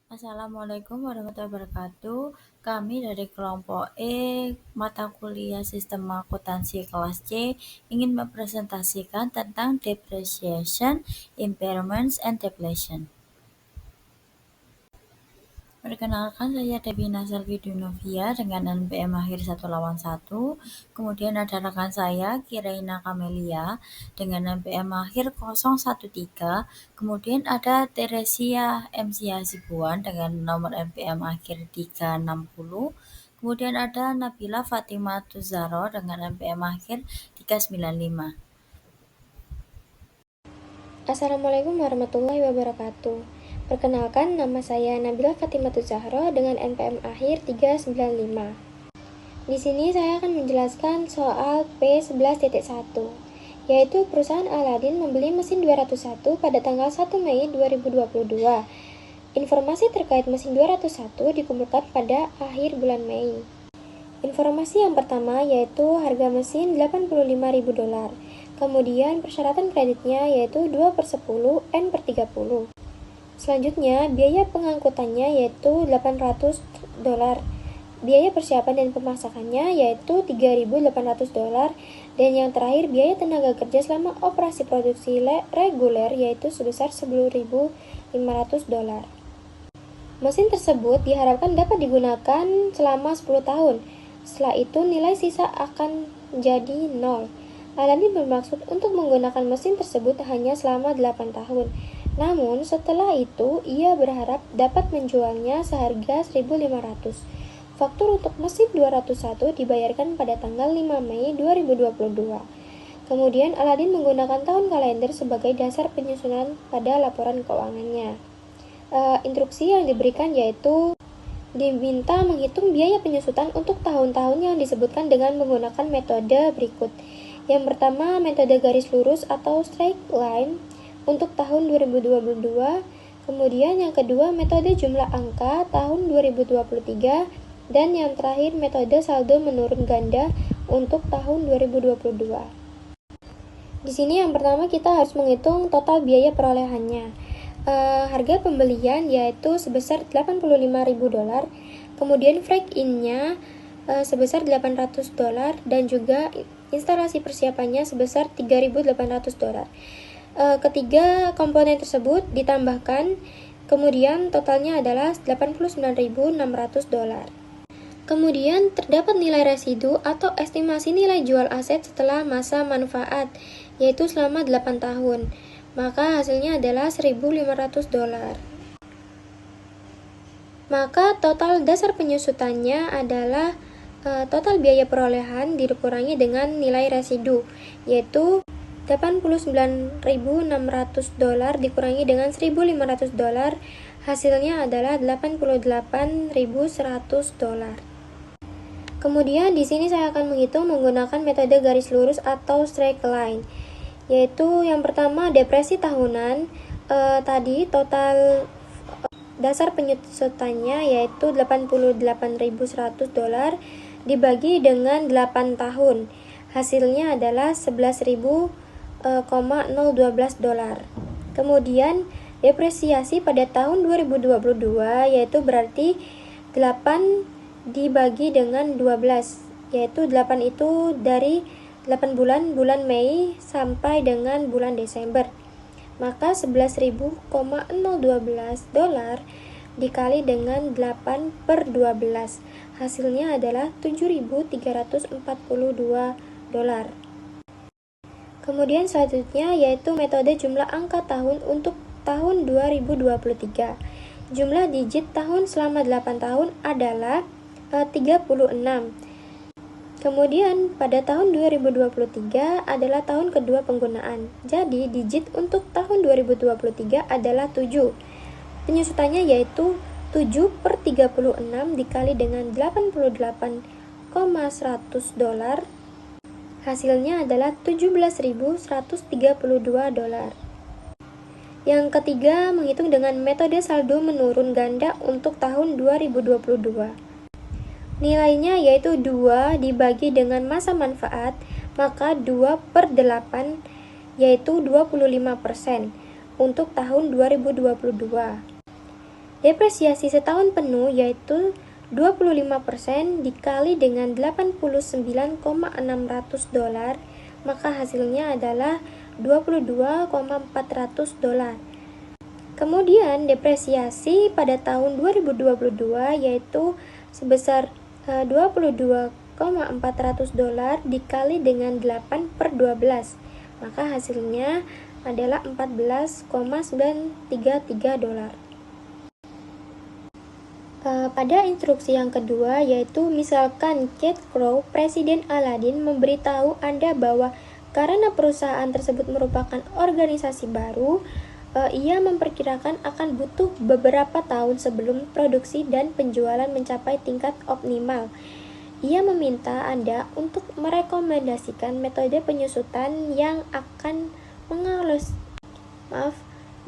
Assalamualaikum warahmatullahi wabarakatuh. Kami dari kelompok E, mata kuliah Sistem Akuntansi kelas C, ingin mempresentasikan tentang depreciation, impairments, and depletion. Perkenalkan, saya Devina Selvi Dunovia dengan NPM akhir 181. Kemudian ada rekan saya Kiraina Kamelia dengan NPM akhir 013. Kemudian ada Teresia MCA Sibuan dengan nomor NPM akhir 360. Kemudian ada Nabila Fatimah Tuzaro dengan NPM akhir 395. Assalamualaikum warahmatullahi wabarakatuh. Perkenalkan, nama saya Nabila Fatimah Zahra dengan NPM akhir 395. Di sini saya akan menjelaskan soal P11.1, yaitu perusahaan Aladin membeli mesin 201 pada tanggal 1 Mei 2022. Informasi terkait mesin 201 dikumpulkan pada akhir bulan Mei. Informasi yang pertama yaitu harga mesin $85.000. Kemudian persyaratan kreditnya yaitu 2/10 N/30. Selanjutnya biaya pengangkutannya yaitu $800. Biaya persiapan dan pemasakannya yaitu $3.800. Dan yang terakhir biaya tenaga kerja selama operasi produksi reguler yaitu sebesar $10.500. Mesin tersebut diharapkan dapat digunakan selama 10 tahun. Setelah itu nilai sisa akan menjadi 0. Aladin bermaksud untuk menggunakan mesin tersebut hanya selama 8 tahun. Namun setelah itu ia berharap dapat menjualnya seharga 1.500. Faktur untuk mesin 201 dibayarkan pada tanggal 5 Mei 2022. Kemudian Aladin menggunakan tahun kalender sebagai dasar penyusunan pada laporan keuangannya. Instruksi yang diberikan yaitu diminta menghitung biaya penyusutan untuk tahun-tahun yang disebutkan dengan menggunakan metode berikut. Yang pertama, metode garis lurus atau straight line untuk tahun 2022. Kemudian yang kedua, metode jumlah angka tahun 2023. Dan yang terakhir, metode saldo menurun ganda untuk tahun 2022. Di sini yang pertama kita harus menghitung total biaya perolehannya. Harga pembelian yaitu sebesar $85.000, kemudian break-in-nya sebesar $800 dan juga instalasi persiapannya sebesar $3.800. Ketiga komponen tersebut ditambahkan, kemudian totalnya adalah $89.600. Kemudian terdapat nilai residu atau estimasi nilai jual aset setelah masa manfaat, yaitu selama 8 tahun. Maka hasilnya adalah $1.500. Maka total dasar penyusutannya adalah total biaya perolehan dikurangi dengan nilai residu, yaitu $89.600 dikurangi dengan $1.500, hasilnya adalah $88.100. Kemudian di sini saya akan menghitung menggunakan metode garis lurus atau straight line, yaitu yang pertama depresi tahunan. Tadi total dasar penyusutannya yaitu $88.100 dibagi dengan 8 tahun. Hasilnya adalah $11.012. Kemudian depresiasi pada tahun 2022 yaitu berarti 8 dibagi dengan 12, yaitu 8 itu dari 8 bulan Mei sampai dengan bulan Desember. Maka $11.012 dikali dengan 8/12, hasilnya adalah $7.342. Kemudian selanjutnya yaitu metode jumlah angka tahun untuk tahun 2023. Jumlah digit tahun selama 8 tahun adalah 36. Kemudian pada tahun 2023 adalah tahun kedua penggunaan. Jadi digit untuk tahun 2023 adalah 7. Penyusutannya yaitu 7/36 dikali dengan $88.100. Hasilnya adalah $17.132. Yang ketiga, menghitung dengan metode saldo menurun ganda untuk tahun 2022. Nilainya yaitu 2 dibagi dengan masa manfaat, maka 2/8 yaitu 25% untuk tahun 2022. Depresiasi setahun penuh yaitu 25% dikali dengan $89,600, maka hasilnya adalah $22,400. Kemudian depresiasi pada tahun 2022 yaitu sebesar $22,400 dikali dengan 8/12, maka hasilnya adalah $14,933. Pada instruksi yang kedua, yaitu misalkan Kate Crow, Presiden Aladdin, memberitahu Anda bahwa karena perusahaan tersebut merupakan organisasi baru, ia memperkirakan akan butuh beberapa tahun sebelum produksi dan penjualan mencapai tingkat optimal. Ia meminta Anda untuk merekomendasikan metode penyusutan yang akan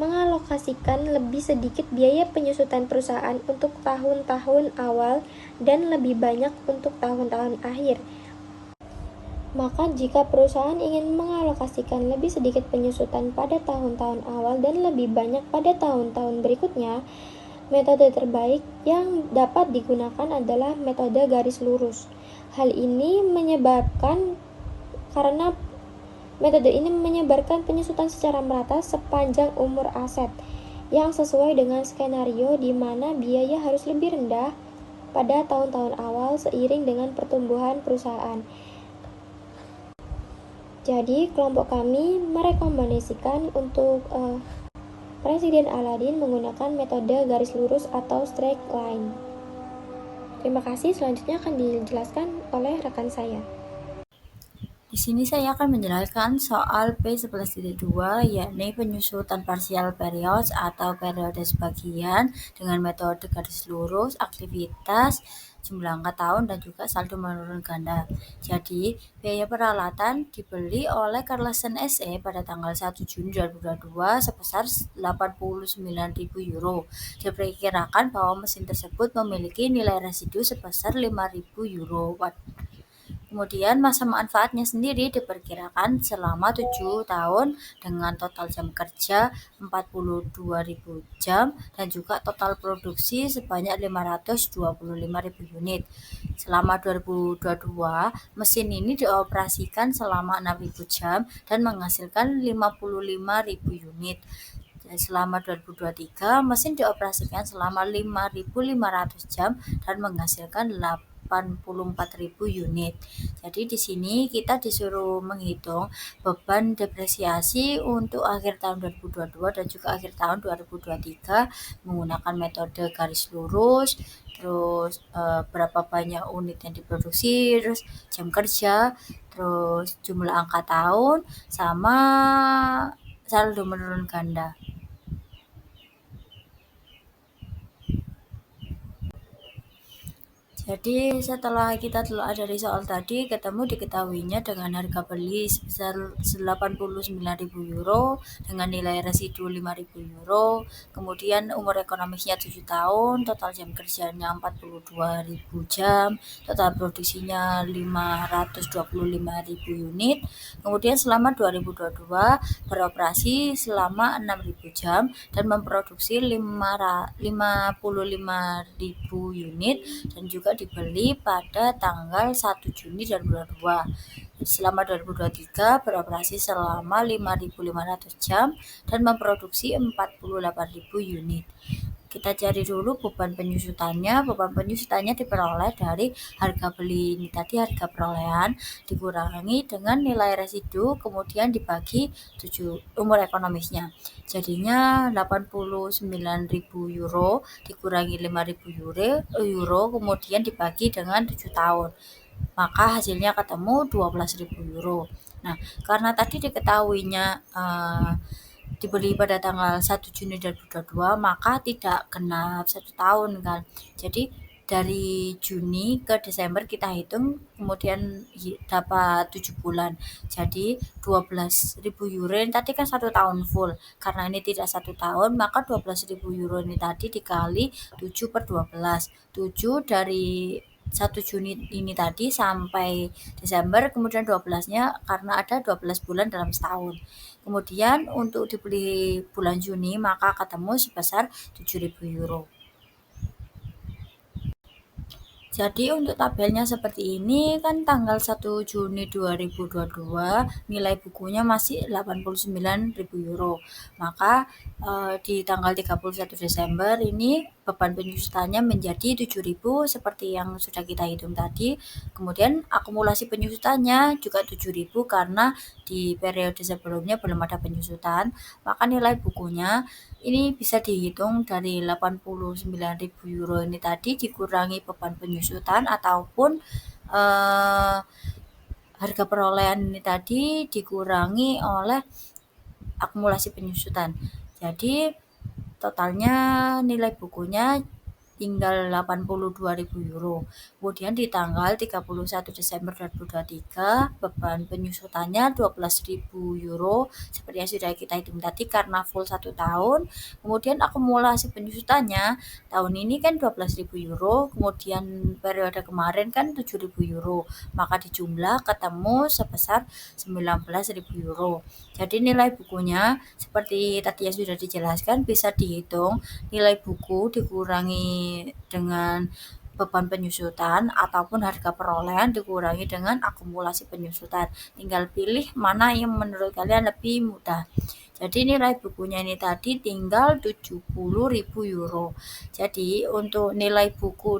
mengalokasikan lebih sedikit biaya penyusutan perusahaan untuk tahun-tahun awal dan lebih banyak untuk tahun-tahun akhir. Maka jika perusahaan ingin mengalokasikan lebih sedikit penyusutan pada tahun-tahun awal dan lebih banyak pada tahun-tahun berikutnya, metode terbaik yang dapat digunakan adalah metode garis lurus. Hal ini karena metode ini menyebarkan penyusutan secara merata sepanjang umur aset, yang sesuai dengan skenario di mana biaya harus lebih rendah pada tahun-tahun awal seiring dengan pertumbuhan perusahaan. Jadi, kelompok kami merekomendasikan untuk Presiden Aladdin menggunakan metode garis lurus atau straight line. Terima kasih, selanjutnya akan dijelaskan oleh rekan saya. Di sini saya akan menjelaskan soal P11.2, yakni penyusutan partial periods atau periode sebagian dengan metode garis lurus, aktivitas, jumlah angka tahun, dan juga saldo menurun ganda. Jadi, biaya peralatan dibeli oleh Carlsen SE pada tanggal 1 Juni 2022 sebesar 89.000 euro. Diperkirakan bahwa mesin tersebut memiliki nilai residu sebesar 5.000 euro. Kemudian masa manfaatnya sendiri diperkirakan selama 7 tahun dengan total jam kerja 42.000 jam dan juga total produksi sebanyak 525.000 unit. Selama 2022, mesin ini dioperasikan selama 6.000 jam dan menghasilkan 55.000 unit. Dan selama 2023, mesin dioperasikan selama 5.500 jam dan menghasilkan 84.000 unit. Jadi di sini kita disuruh menghitung beban depresiasi untuk akhir tahun 2022 dan juga akhir tahun 2023 menggunakan metode garis lurus, terus berapa banyak unit yang diproduksi, terus jam kerja, terus jumlah angka tahun, sama saldo menurun ganda. Jadi setelah kita telah dari soal tadi, ketemu diketahuinya dengan harga beli sebesar 89.000 euro dengan nilai residu 5.000 euro, kemudian umur ekonomisnya 7 tahun, total jam kerjanya 42.000 jam, total produksinya 525.000 unit, kemudian selama 2022 beroperasi selama 6.000 jam dan memproduksi 55.000 unit dan juga dibeli pada tanggal 1 Juni 2022. Selama 2023 beroperasi selama 5.500 jam dan memproduksi 48.000 unit. Kita cari dulu beban penyusutannya. Beban penyusutannya diperoleh dari harga beli ini tadi, harga perolehan dikurangi dengan nilai residu, kemudian dibagi 7 umur ekonomisnya. Jadinya 89.000 euro dikurangi 5.000 euro, kemudian dibagi dengan 7 tahun. Maka hasilnya ketemu 12.000 euro. Nah, karena tadi diketahuinya dibeli pada tanggal 1 Juni 2022, maka tidak genap 1 tahun kan. Jadi dari Juni ke Desember kita hitung, kemudian dapat 7 bulan. Jadi 12.000 euro ini tadi kan 1 tahun full. Karena ini tidak 1 tahun, maka 12.000 euro ini tadi dikali 7/12. 7 dari 1 Juni ini tadi sampai Desember, kemudian 12-nya karena ada 12 bulan dalam setahun. Kemudian untuk dibeli bulan Juni maka ketemu sebesar 7.000 euro. Jadi untuk tabelnya seperti ini kan tanggal 1 Juni 2022 nilai bukunya masih 89.000 euro. Maka di tanggal 31 Desember ini beban penyusutannya menjadi 7.000 seperti yang sudah kita hitung tadi. Kemudian akumulasi penyusutannya juga 7.000 karena di periode sebelumnya belum ada penyusutan. Maka nilai bukunya ini bisa dihitung dari 89.000 euro ini tadi dikurangi beban penyusutan ataupun eh, harga perolehan ini tadi dikurangi oleh akumulasi penyusutan. Jadi totalnya nilai bukunya tinggal 82.000 euro. Kemudian di tanggal 31 Desember 2023 beban penyusutannya 12.000 euro seperti yang sudah kita hitung tadi karena full 1 tahun. Kemudian akumulasi penyusutannya tahun ini kan 12.000 euro, kemudian periode kemarin kan 7.000 euro. Maka dijumlah ketemu sebesar 19.000 euro. Jadi nilai bukunya seperti tadi yang sudah dijelaskan bisa dihitung nilai buku dikurangi dengan beban penyusutan ataupun harga perolehan dikurangi dengan akumulasi penyusutan. Tinggal pilih mana yang menurut kalian lebih mudah. Jadi nilai bukunya ini tadi tinggal 70.000 euro. Jadi untuk nilai buku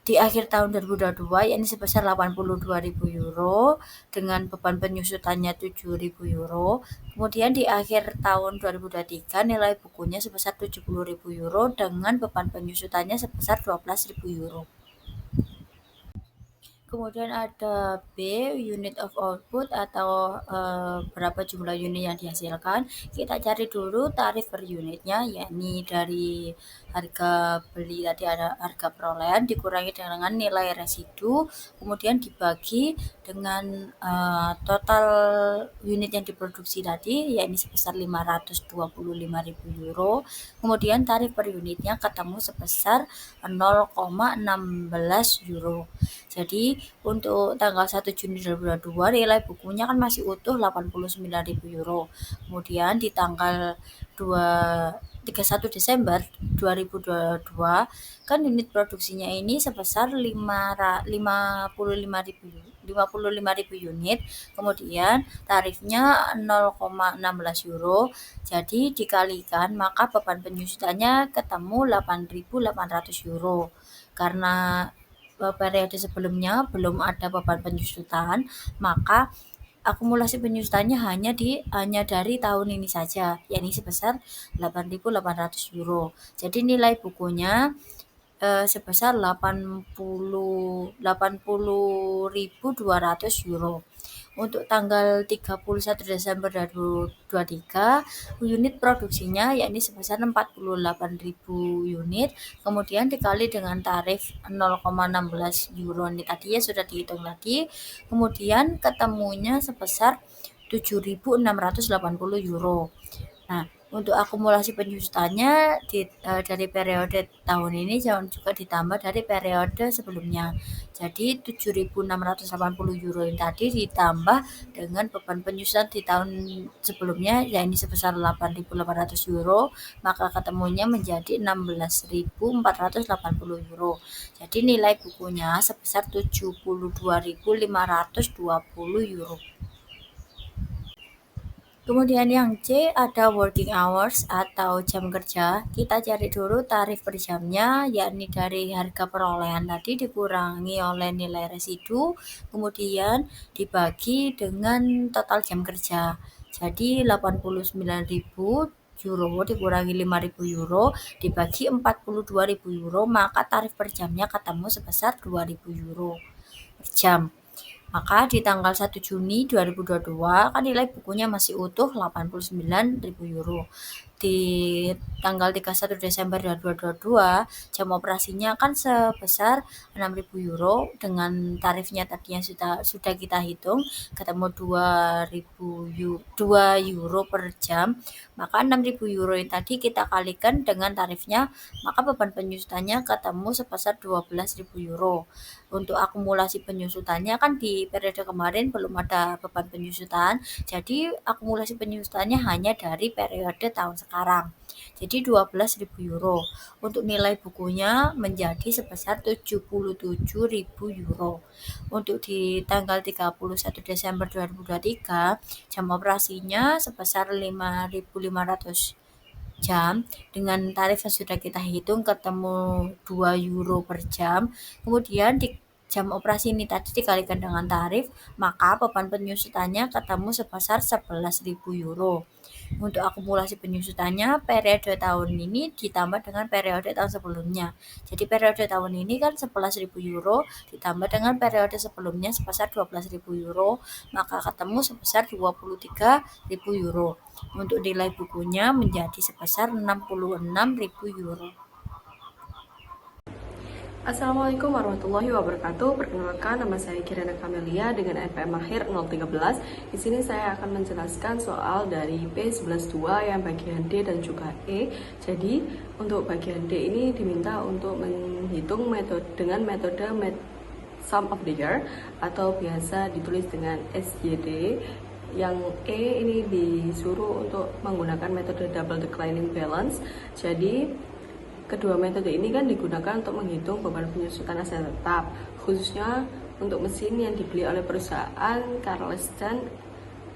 di akhir tahun 2022 yakni sebesar 82.000 euro dengan beban penyusutannya 7.000 euro. Kemudian di akhir tahun 2023 nilai bukunya sebesar 70.000 euro dengan beban penyusutannya sebesar 12.000 euro. Kemudian ada B, unit of output atau berapa jumlah unit yang dihasilkan. Kita cari dulu tarif per unitnya, yakni dari harga beli tadi ada harga perolehan dikurangi dengan nilai residu, kemudian dibagi dengan total unit yang diproduksi tadi, yakni sebesar 525.000 euro. Kemudian tarif per unitnya ketemu sebesar 0,16 euro. Jadi untuk tanggal 1 Juni 2022 nilai bukunya kan masih utuh 89.000 euro. Kemudian di tanggal 31 Desember 2022 kan unit produksinya ini sebesar 55.000 unit. Kemudian tarifnya 0,16 euro. Jadi dikalikan maka beban penyusutannya ketemu 8.800 euro. Karena periode sebelumnya belum ada beban penyusutan, maka akumulasi penyusutannya hanya dari tahun ini saja, yakni sebesar 8.800 euro. Jadi nilai bukunya sebesar 80.200 euro. Untuk tanggal 31 Desember 2023 unit produksinya yakni sebesar 48.000 unit, kemudian dikali dengan tarif 0,16 euro ini tadi ya sudah dihitung tadi, kemudian ketemunya sebesar 7.680 euro. Nah, untuk akumulasi penyusutannya dari periode tahun ini jangan juga ditambah dari periode sebelumnya. Jadi 7.680 euro yang tadi ditambah dengan beban penyusutan di tahun sebelumnya yakni sebesar 8.800 euro, maka ketemunya menjadi 16.480 euro. Jadi nilai bukunya sebesar 72.520 euro. Kemudian yang C ada working hours atau jam kerja. Kita cari dulu tarif per jamnya, yakni dari harga perolehan tadi dikurangi oleh nilai residu, kemudian dibagi dengan total jam kerja. Jadi 89.000 euro dikurangi 5.000 euro dibagi 42.000 euro, maka tarif per jamnya ketemu sebesar 2.000 euro per jam. Maka di tanggal 1 Juni 2022 kan nilai bukunya masih utuh 89.000 euro. Di tanggal 31 Desember 2022 jam operasinya kan sebesar 6.000 euro dengan tarifnya tadi yang sudah kita hitung ketemu 2 euro per jam, maka 6.000 euro yang tadi kita kalikan dengan tarifnya, maka beban penyusutannya ketemu sebesar 12.000 euro. Untuk akumulasi penyusutannya kan di periode kemarin belum ada beban penyusutan, jadi akumulasi penyusutannya hanya dari periode tahun sekarang. jadi 12.000 euro. Untuk nilai bukunya menjadi sebesar 77.000 euro. Untuk di tanggal 31 Desember 2023, jam operasinya sebesar 5.500 jam dengan tarif yang sudah kita hitung ketemu 2 euro per jam. Kemudian di jam operasi ini tadi dikalikan dengan tarif, maka beban penyusutannya ketemu sebesar 11.000 euro. Untuk akumulasi penyusutannya periode tahun ini ditambah dengan periode tahun sebelumnya. Jadi periode tahun ini kan 11.000 euro ditambah dengan periode sebelumnya sebesar 12.000 euro, maka ketemu sebesar 23.000 euro. Untuk nilai bukunya menjadi sebesar 66.000 euro. Assalamualaikum warahmatullahi wabarakatuh. Perkenalkan, nama saya Kirana Kamelia dengan NPM akhir 013. Di sini saya akan menjelaskan soal dari P11.2 yang bagian D dan juga E. Jadi untuk bagian D ini diminta untuk menghitung dengan metode sum of the year atau biasa ditulis dengan SYD. Yang E ini disuruh untuk menggunakan metode double declining balance. Jadi kedua metode ini kan digunakan untuk menghitung beban penyusutan aset tetap, khususnya untuk mesin yang dibeli oleh perusahaan Carlston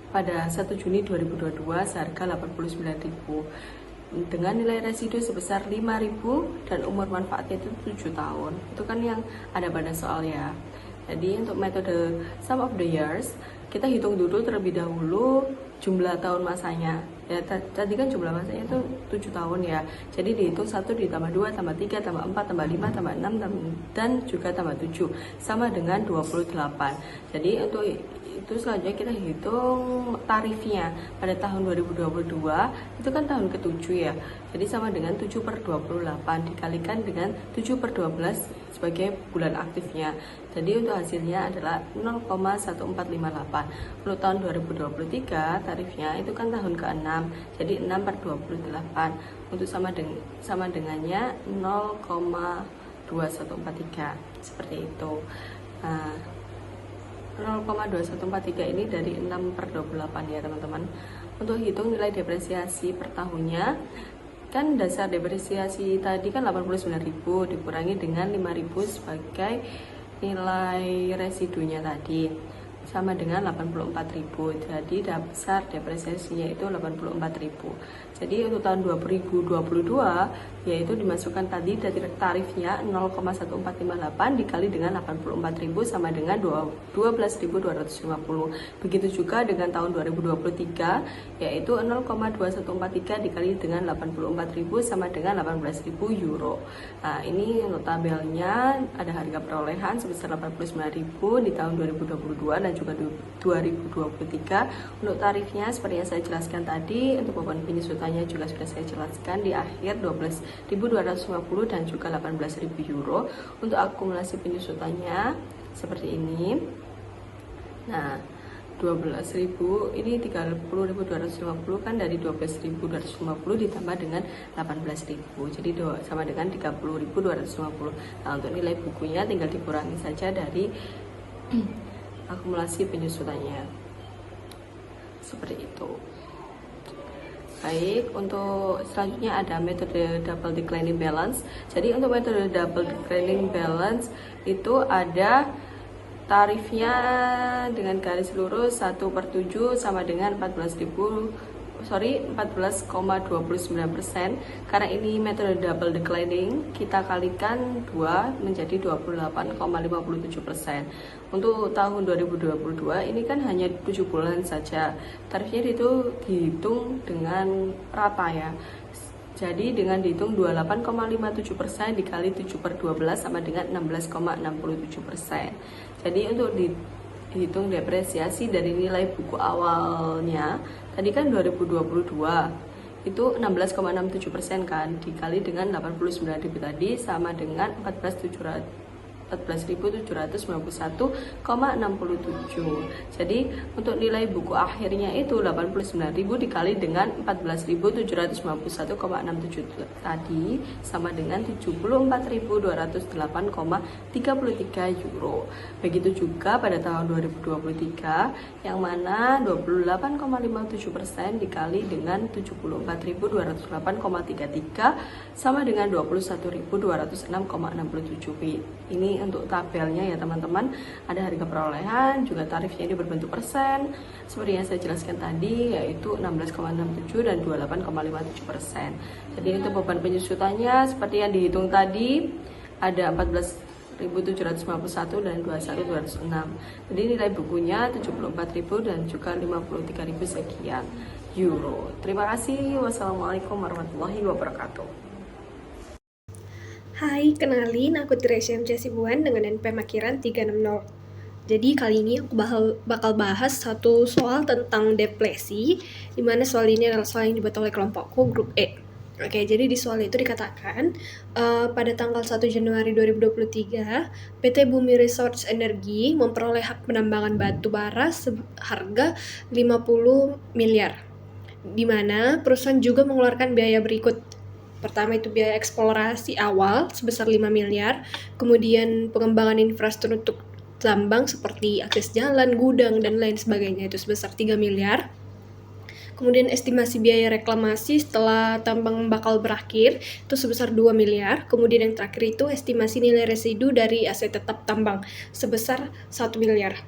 pada 1 Juni 2022 seharga 89.000 dengan nilai residu sebesar 5.000 dan umur manfaatnya itu 7 tahun. Itu kan yang ada pada soal ya. Jadi untuk metode sum of the years, kita hitung dulu terlebih dahulu jumlah tahun masanya. Ya, tadi kan jumlah masanya itu 7 tahun ya. Jadi dihitung 1 ditambah 2 tambah 3 tambah 4 tambah 5 tambah 6 dan juga tambah 7 sama dengan 28. Jadi untuk itu selanjutnya kita hitung tarifnya pada tahun 2022 itu kan tahun ke-7 ya. Jadi sama dengan 7/28 dikalikan dengan 7/12 sebagai bulan aktifnya. Jadi untuk hasilnya adalah 0,1458. Untuk tahun 2023 tarifnya itu kan tahun ke-6. Jadi 6/28. Untuk sama dengannya 0,2143 seperti itu. Nah, 0,2143 ini dari 6/28 ya teman-teman. Untuk hitung nilai depresiasi per tahunnya, kan dasar depresiasi tadi kan 89.000 dikurangi dengan 5.000 sebagai nilai residunya tadi sama dengan 84.000. Jadi dasar depresiasinya itu 84.000. Jadi untuk tahun 2022 yaitu dimasukkan tadi dari tarifnya 0,1458 dikali dengan 84.000 sama dengan 12.250. Begitu juga dengan tahun 2023 yaitu 0,2143 dikali dengan 84.000 sama dengan 18.000 euro. Nah, ini untuk tabelnya ada harga perolehan sebesar 89.000 di tahun 2022 dan juga 2023. Untuk tarifnya seperti yang saya jelaskan tadi, untuk beban penyusutannya juga sudah saya jelaskan di akhir 12.250 dan juga 18.000 euro. Untuk akumulasi penyusutannya seperti ini. Nah, 12.000 ini 30.250 kan dari 12.250 ditambah dengan 18.000 jadi sama dengan 30.250. Nah, untuk nilai bukunya tinggal dikurangi saja dari akumulasi penyusutannya seperti itu. Baik, untuk selanjutnya ada metode double declining balance. Jadi untuk metode double declining balance itu ada tarifnya dengan garis lurus 1/7 sama dengan 14,29%. Karena ini metode double declining, kita kalikan 2 menjadi 28,57%. Untuk tahun 2022 ini kan hanya 7 bulan saja. Tarifnya itu dihitung dengan rata ya. Jadi dengan dihitung 28,57% dikali 7/12 sama dengan 16,67%. Jadi untuk dihitung depresiasi dari nilai buku awalnya, tadi kan 2022 itu 16,67% kan, dikali dengan 89.000 tadi sama dengan Jadi untuk nilai buku akhirnya itu 89.000 dikali dengan 14.791,67 tadi sama dengan 74.208,33 euro. Begitu juga pada tahun 2023 yang mana 28,57% dikali dengan 74.208,33 sama dengan 21.206,67. Ini untuk tabelnya ya teman-teman. Ada harga perolehan, juga tarifnya ini berbentuk persen. Seperti yang saya jelaskan tadi yaitu 16,67 dan 28,57%. Jadi untuk beban penyusutannya seperti yang dihitung tadi ada 14.751 dan 21.206. Jadi nilai bukunya 74.000 dan juga 53.000 sekian euro. Terima kasih. Wassalamualaikum warahmatullahi wabarakatuh. Hai, kenalin aku Tiresia MC Sibuan dengan NPM Akhiran 360. Jadi kali ini aku bakal bahas satu soal tentang depresi, di mana soal ini adalah soal yang dibuat oleh kelompokku grup E. Oke, jadi di soal itu dikatakan pada tanggal 1 Januari 2023, PT Bumi Resource Energi memperoleh hak penambangan batu bara seharga 50 miliar, di mana perusahaan juga mengeluarkan biaya berikut. Pertama itu biaya eksplorasi awal sebesar 5 miliar, kemudian pengembangan infrastruktur untuk tambang seperti akses jalan, gudang, dan lain sebagainya itu sebesar 3 miliar. Kemudian estimasi biaya reklamasi setelah tambang bakal berakhir itu sebesar 2 miliar. Kemudian yang terakhir itu estimasi nilai residu dari aset tetap tambang sebesar 1 miliar.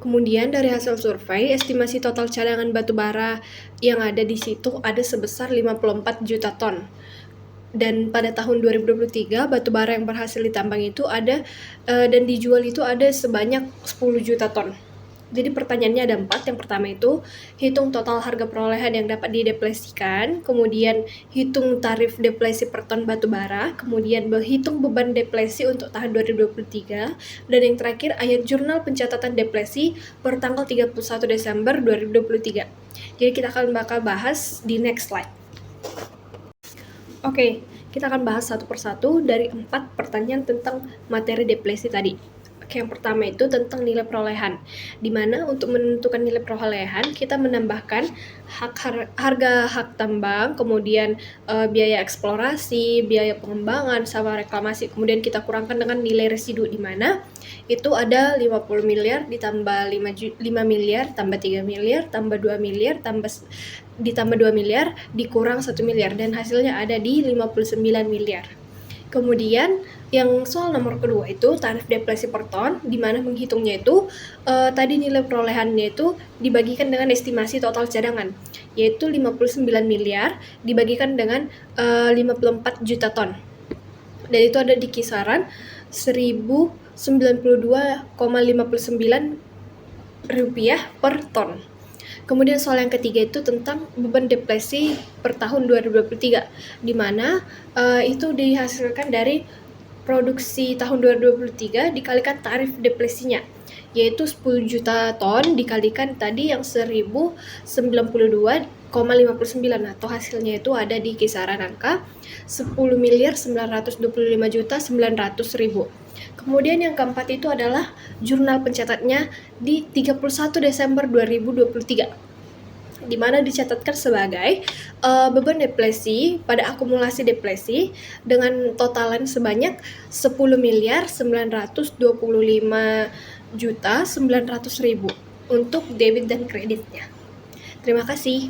Kemudian dari hasil survei, estimasi total cadangan batu bara yang ada di situ ada sebesar 54 juta ton. Dan pada tahun 2023, batu bara yang berhasil ditambang itu ada dan dijual itu ada sebanyak 10 juta ton. Jadi pertanyaannya ada 4. Yang pertama itu, hitung total harga perolehan yang dapat didepresikan, kemudian hitung tarif depresi per ton batu bara, kemudian hitung beban depresi untuk tahun 2023, dan yang terakhir ayat jurnal pencatatan depresi per tanggal 31 Desember 2023. Jadi kita akan bakal bahas di next slide. Oke, kita akan bahas satu persatu dari 4 pertanyaan tentang materi depresi tadi. Yang pertama itu tentang nilai perolehan, di mana untuk menentukan nilai perolehan kita menambahkan harga hak tambang, kemudian biaya eksplorasi, biaya pengembangan, sama reklamasi, kemudian kita kurangkan dengan nilai residu, di mana itu ada 50 miliar ditambah 5 miliar tambah 3 miliar tambah 2 miliar ditambah 2 miliar dikurang 1 miliar, dan hasilnya ada di 59 miliar. Kemudian yang soal nomor kedua itu tarif depresi per ton, di mana menghitungnya itu tadi nilai perolehannya itu dibagikan dengan estimasi total cadangan, yaitu 59 miliar dibagikan dengan 54 juta ton. Dan itu ada di kisaran 1.092,59 rupiah per ton. Kemudian soal yang ketiga itu tentang beban depresi per tahun 2023, di mana itu dihasilkan dari produksi tahun 2023 dikalikan tarif depresinya, yaitu 10 juta ton dikalikan tadi yang 1.092,59, atau hasilnya itu ada di kisaran angka 10.925.900.000. Kemudian yang keempat itu adalah jurnal pencatatnya di 31 Desember 2023, di mana dicatatkan sebagai beban depresi pada akumulasi depresi dengan totalan sebanyak 10.925.900.000 untuk debit dan kreditnya. Terima kasih.